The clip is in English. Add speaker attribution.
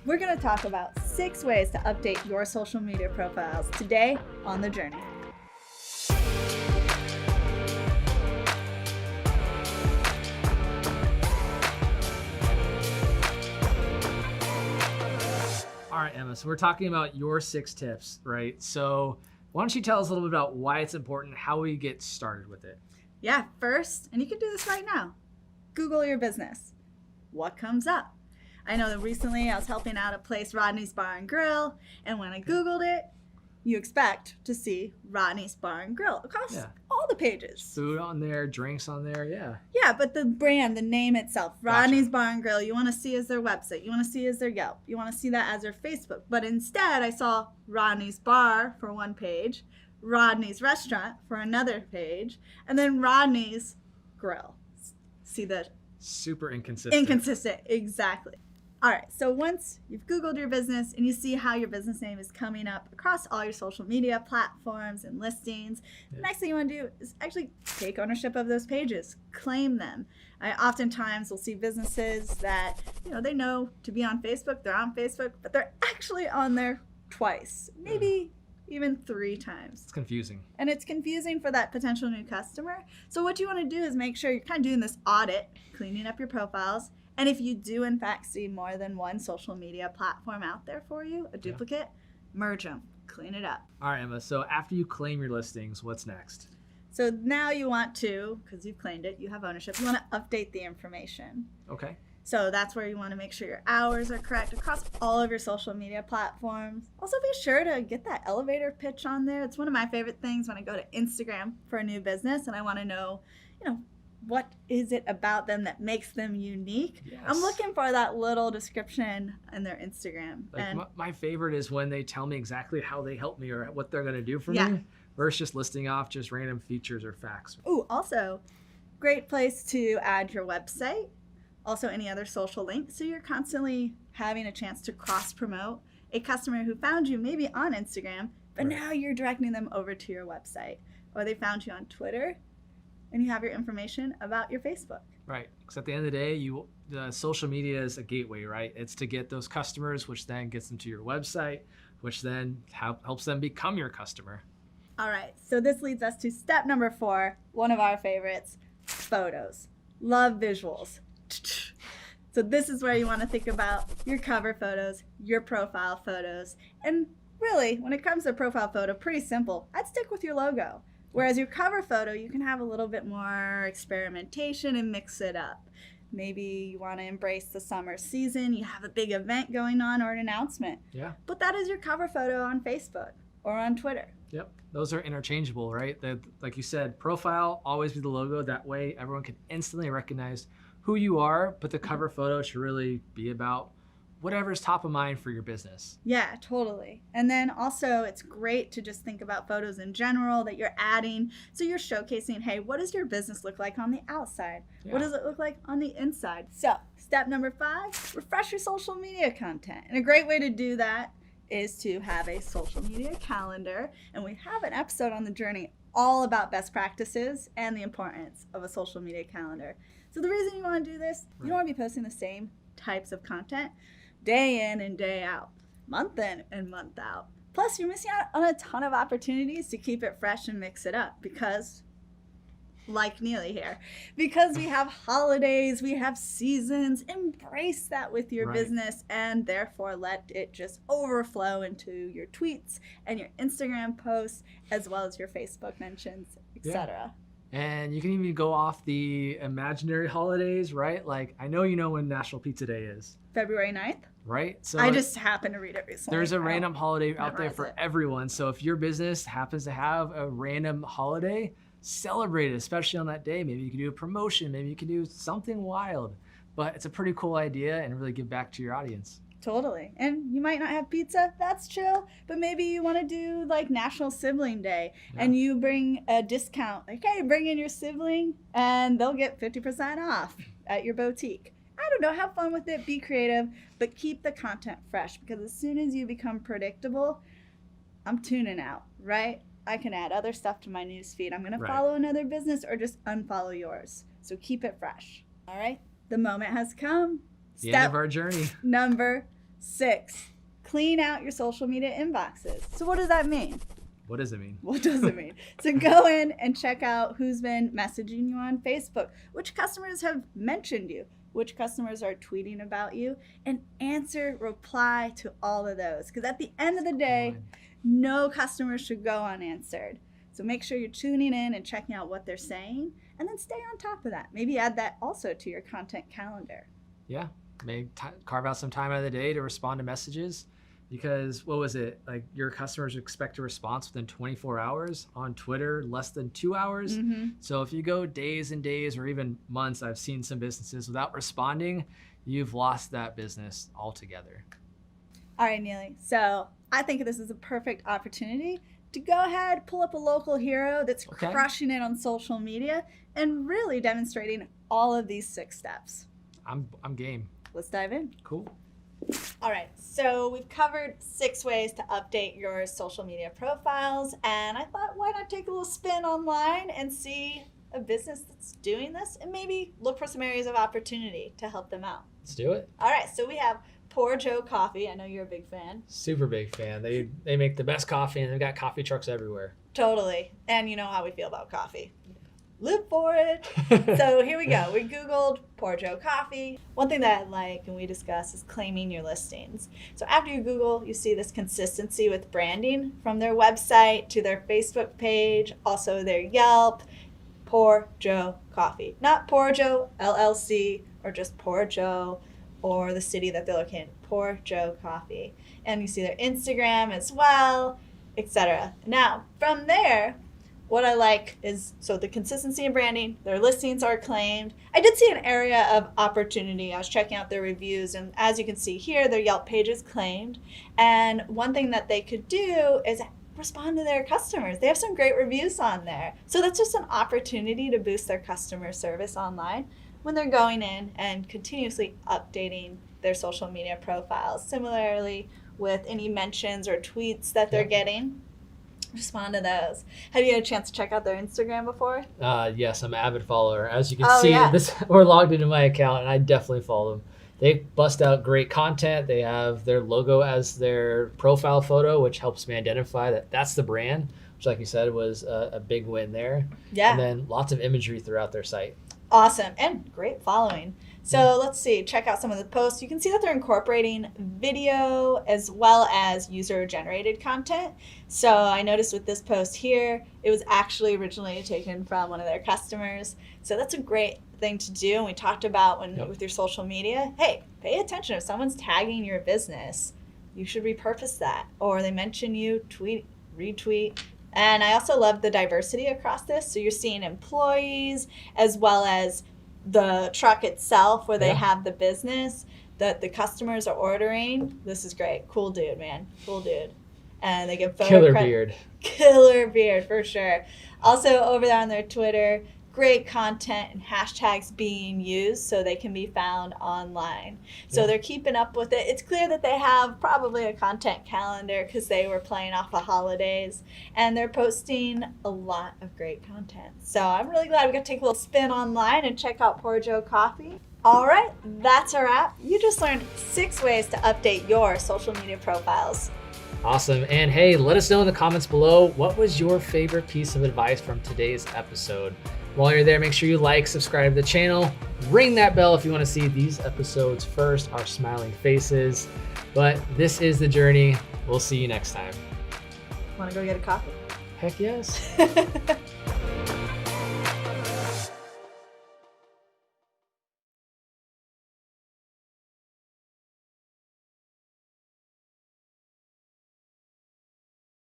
Speaker 1: We're going to talk about 6 ways to update your social media profiles today on The Journey.
Speaker 2: All right, Emma, so we're talking about your 6 tips, right? So why don't you tell us a little bit about why it's important, how we get started with it?
Speaker 1: Yeah, first, and you can do this right now, Google your business. What comes up? I know that recently I was helping out a place, Rodney's Bar and Grill, and when I Googled it, you expect to see Rodney's Bar and Grill across all the pages.
Speaker 2: Food on there, drinks on there, yeah.
Speaker 1: Yeah, but the brand, the name itself, Rodney's Bar and Grill, you want to see as their website, you want to see as their Yelp, you want to see that as their Facebook. But instead, I saw Rodney's Bar for one page, Rodney's Restaurant for another page, and then Rodney's Grill. See the
Speaker 2: super inconsistent.
Speaker 1: Inconsistent, exactly. All right, so once you've Googled your business and you see how your business name is coming up across all your social media platforms and listings, the next thing you want to do is actually take ownership of those pages, claim them. I oftentimes will see businesses that, they know to be on Facebook, they're on Facebook, but they're actually on there twice, maybe even 3 times.
Speaker 2: It's confusing.
Speaker 1: And it's confusing for that potential new customer. So what you want to do is make sure you're kind of doing this audit, cleaning up your profiles. And if you do, in fact, see more than one social media platform out there for you, a duplicate, merge them, clean it up.
Speaker 2: All right, Emma. So after you claim your listings, what's next?
Speaker 1: So now you want to, because you've claimed it, you have ownership, you want to update the information.
Speaker 2: Okay.
Speaker 1: So that's where you want to make sure your hours are correct across all of your social media platforms. Also be sure to get that elevator pitch on there. It's one of my favorite things when I go to Instagram for a new business and I want to know, what is it about them that makes them unique?
Speaker 2: Yes.
Speaker 1: I'm looking for that little description in their Instagram.
Speaker 2: My favorite is when they tell me exactly how they help me or what they're going to do for me versus just listing off just random features or facts.
Speaker 1: Ooh, also, great place to add your website. Also, any other social links. So you're constantly having a chance to cross-promote a customer who found you maybe on Instagram, but now you're directing them over to your website. Or they found you on Twitter, and you have your information about your Facebook.
Speaker 2: Right, because at the end of the day, the social media is a gateway, right? It's to get those customers, which then gets them to your website, which then helps them become your customer.
Speaker 1: All right, so this leads us to step number 4, one of our favorites, photos. Love visuals. So this is where you want to think about your cover photos, your profile photos, and really, when it comes to profile photo, pretty simple. I'd stick with your logo. Whereas your cover photo, you can have a little bit more experimentation and mix it up. Maybe you want to embrace the summer season, you have a big event going on or an announcement.
Speaker 2: Yeah.
Speaker 1: Put that as your cover photo on Facebook or on Twitter.
Speaker 2: Yep, those are interchangeable, right? Like you said, profile, always be the logo. That way everyone can instantly recognize who you are, but the cover photo should really be about whatever's top of mind for your business.
Speaker 1: Yeah, totally. And then also it's great to just think about photos in general that you're adding. So you're showcasing, hey, what does your business look like on the outside? Yeah. What does it look like on the inside? So step number 5, refresh your social media content. And a great way to do that is to have a social media calendar. And we have an episode on The Journey all about best practices and the importance of a social media calendar. So the reason you want to do this, you don't want to be posting the same types of content day in and day out, month in and month out. Plus, you're missing out on a ton of opportunities to keep it fresh and mix it up because, like Neely here, because we have holidays, we have seasons, embrace that with your business and therefore let it just overflow into your tweets and your Instagram posts as well as your Facebook mentions, etc.
Speaker 2: And you can even go off the imaginary holidays, right? Like, I know you know when National Pizza Day is.
Speaker 1: February 9th?
Speaker 2: Right? So
Speaker 1: I just happened to read it recently.
Speaker 2: There's a random holiday out there for everyone. So if your business happens to have a random holiday, celebrate it, especially on that day. Maybe you can do a promotion. Maybe you can do something wild. But it's a pretty cool idea and really give back to your audience.
Speaker 1: Totally. And you might not have pizza, that's chill, but maybe you want to do like National Sibling Day and you bring a discount, like, hey, bring in your sibling and they'll get 50% off at your boutique. I don't know, have fun with it, be creative, but keep the content fresh because as soon as you become predictable, I'm tuning out, right? I can add other stuff to my newsfeed. I'm going to follow another business or just unfollow yours. So keep it fresh. All right. The moment has come.
Speaker 2: The end of our journey.
Speaker 1: Number 6, clean out your social media inboxes. So what does that mean?
Speaker 2: What does it mean?
Speaker 1: What does it mean? So go in and check out who's been messaging you on Facebook, which customers have mentioned you, which customers are tweeting about you, and reply to all of those. Because at the end of the day, no customer should go unanswered. So make sure you're tuning in and checking out what they're saying, and then stay on top of that. Maybe add that also to your content calendar.
Speaker 2: Yeah, maybe carve out some time out of the day to respond to messages. Because what was it? Like your customers expect a response within 24 hours, on Twitter, less than 2 hours.
Speaker 1: Mm-hmm.
Speaker 2: So if you go days and days or even months, I've seen some businesses without responding, you've lost that business altogether.
Speaker 1: All right, Neely. So I think this is a perfect opportunity to go ahead, pull up a local hero that's crushing it on social media and really demonstrating all of these 6 steps.
Speaker 2: I'm game.
Speaker 1: Let's dive in.
Speaker 2: Cool.
Speaker 1: All right, so we've covered 6 ways to update your social media profiles, and I thought, why not take a little spin online and see a business that's doing this and maybe look for some areas of opportunity to help them out.
Speaker 2: Let's do it.
Speaker 1: All right, so we have Poor Joe Coffee. I know you're a big fan.
Speaker 2: Super big fan. They make the best coffee, and they've got coffee trucks everywhere.
Speaker 1: Totally, and you know how we feel about coffee. Live for it. So here we go. We Googled Poor Joe Coffee. One thing that I like and we discuss is claiming your listings. So after you Google, you see this consistency with branding from their website to their Facebook page, also their Yelp. Poor Joe Coffee. Not Poor Joe LLC or just Poor Joe or the city that they're located in. Poor Joe Coffee. And you see their Instagram as well, etc. Now, from there, what I like is, so the consistency in branding, their listings are claimed. I did see an area of opportunity. I was checking out their reviews, and as you can see here, their Yelp page is claimed. And one thing that they could do is respond to their customers. They have some great reviews on there. So that's just an opportunity to boost their customer service online when they're going in and continuously updating their social media profiles. Similarly, with any mentions or tweets that they're getting, respond to those. Have you had a chance to check out their Instagram before?
Speaker 2: Yes, I'm an avid follower. As you can see, we're logged into my account, and I definitely follow them. They bust out great content. They have their logo as their profile photo, which helps me identify that that's the brand, which, like you said, was a big win there.
Speaker 1: Yeah.
Speaker 2: And then lots of imagery throughout their site.
Speaker 1: Awesome. And great following. So let's see, check out some of the posts. You can see that they're incorporating video as well as user-generated content. So I noticed with this post here, it was actually originally taken from one of their customers. So that's a great thing to do. And we talked about with your social media, hey, pay attention. If someone's tagging your business, you should repurpose that. Or they mention you, tweet, retweet. And I also love the diversity across this. So you're seeing employees as well as the truck itself where they have the business that the customers are ordering. This is great. Cool dude, man. Cool dude. And they give
Speaker 2: Killer beard.
Speaker 1: Killer beard for sure. Also over there on their Twitter, great content and hashtags being used so they can be found online. So they're keeping up with it. It's clear that they have probably a content calendar because they were playing off the holidays, and they're posting a lot of great content. So I'm really glad we got to take a little spin online and check out Poor Joe Coffee. All right, that's a wrap. You just learned 6 ways to update your social media profiles.
Speaker 2: Awesome. And hey, let us know in the comments below, what was your favorite piece of advice from today's episode? While you're there, make sure you like, subscribe to the channel, ring that bell if you want to see these episodes first, our smiling faces. But this is the journey. We'll see you next time.
Speaker 1: Want to go get a coffee?
Speaker 2: Heck yes.